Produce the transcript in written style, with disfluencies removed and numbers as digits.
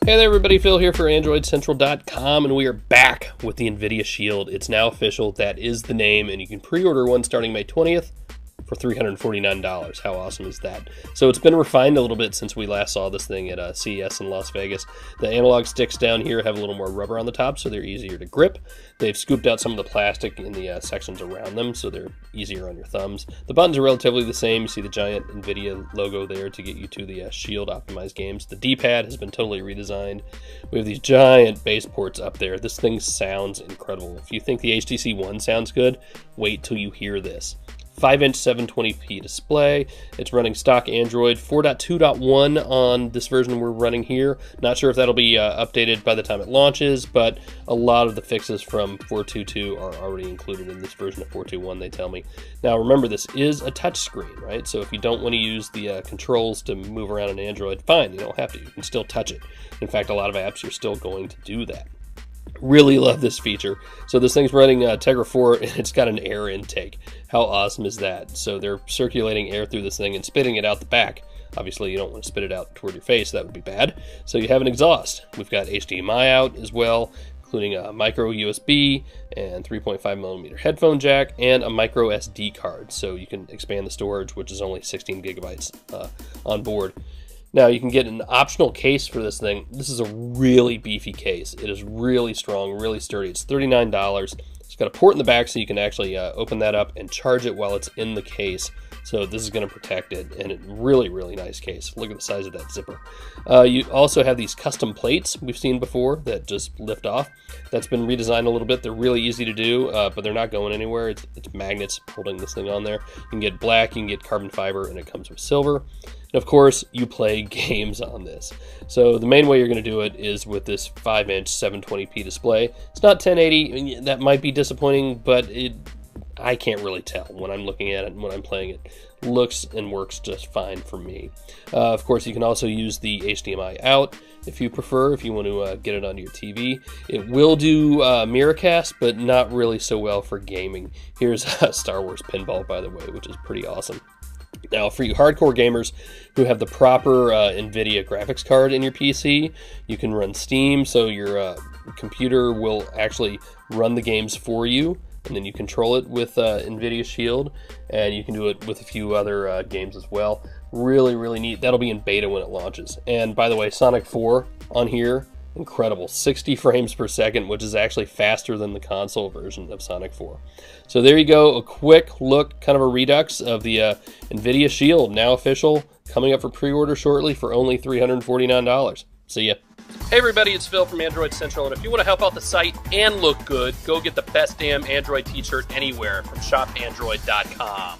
Hey there everybody, Phil here for AndroidCentral.com, and we are back with the NVIDIA Shield. It's now official, that is the name, and you can pre-order one starting May 20th for $349. How awesome is that? So it's been refined a little bit since we last saw this thing at CES in Las Vegas. The analog sticks down here have a little more rubber on the top, so they're easier to grip. They've scooped out some of the plastic in the sections around them, so they're easier on your thumbs. The buttons are relatively the same. You see the giant NVIDIA logo there to get you to the Shield optimized games. The D-pad has been totally redesigned. We have these giant bass ports up there. This thing sounds incredible. If you think the HTC One sounds good, wait till you hear this. 5-inch 720p display. It's running stock Android 4.2.1 on this version we're running here. Not sure if that'll be updated by the time it launches, but a lot of the fixes from 4.2.2 are already included in this version of 4.2.1, they tell me. Now remember, this is a touch screen, right? So if you don't want to use the controls to move around an Android, fine, you don't have to. You can still touch it. In fact, a lot of apps are still going to do that. Really love this feature. So this thing's running Tegra 4 and it's got an air intake. How awesome is that? So they're circulating air through this thing and spitting it out the back. Obviously you don't want to spit it out toward your face, that would be bad. So you have an exhaust. We've got HDMI out as well, including a micro USB and 3.5mm headphone jack and a micro SD card. So you can expand the storage, which is only 16 gigabytes on board. Now, you can get an optional case for this thing. This is a really beefy case. It is really strong, really sturdy. It's $39. It's got a port in the back so you can actually open that up and charge it while it's in the case. So this is going to protect it, and it's really, really nice case. Look at the size of that zipper. You also have these custom plates we've seen before that just lift off. That's been redesigned a little bit. They're really easy to do, but they're not going anywhere. It's magnets holding this thing on there. You can get black, you can get carbon fiber, and it comes with silver. And of course, you play games on this. So the main way you're going to do it is with this 5-inch 720p display. It's not 1080. That might be disappointing, but I can't really tell when I'm looking at it and when I'm playing it. Looks and works just fine for me. Of course, you can also use the HDMI out if you prefer, if you want to get it onto your TV. It will do Miracast, but not really so well for gaming. Here's Star Wars Pinball, by the way, which is pretty awesome. Now, for you hardcore gamers who have the proper NVIDIA graphics card in your PC, you can run Steam, so your computer will actually run the games for you, and then you control it with NVIDIA Shield, and you can do it with a few other games as well. Really, really neat. That'll be in beta when it launches. And by the way, Sonic 4 on here, incredible. 60 frames per second, which is actually faster than the console version of Sonic 4. So there you go, a quick look, kind of a redux of the NVIDIA Shield, now official, coming up for pre-order shortly for only $349. See ya. Hey everybody, it's Phil from Android Central, and if you want to help out the site and look good, go get the best damn Android t-shirt anywhere from shopandroid.com.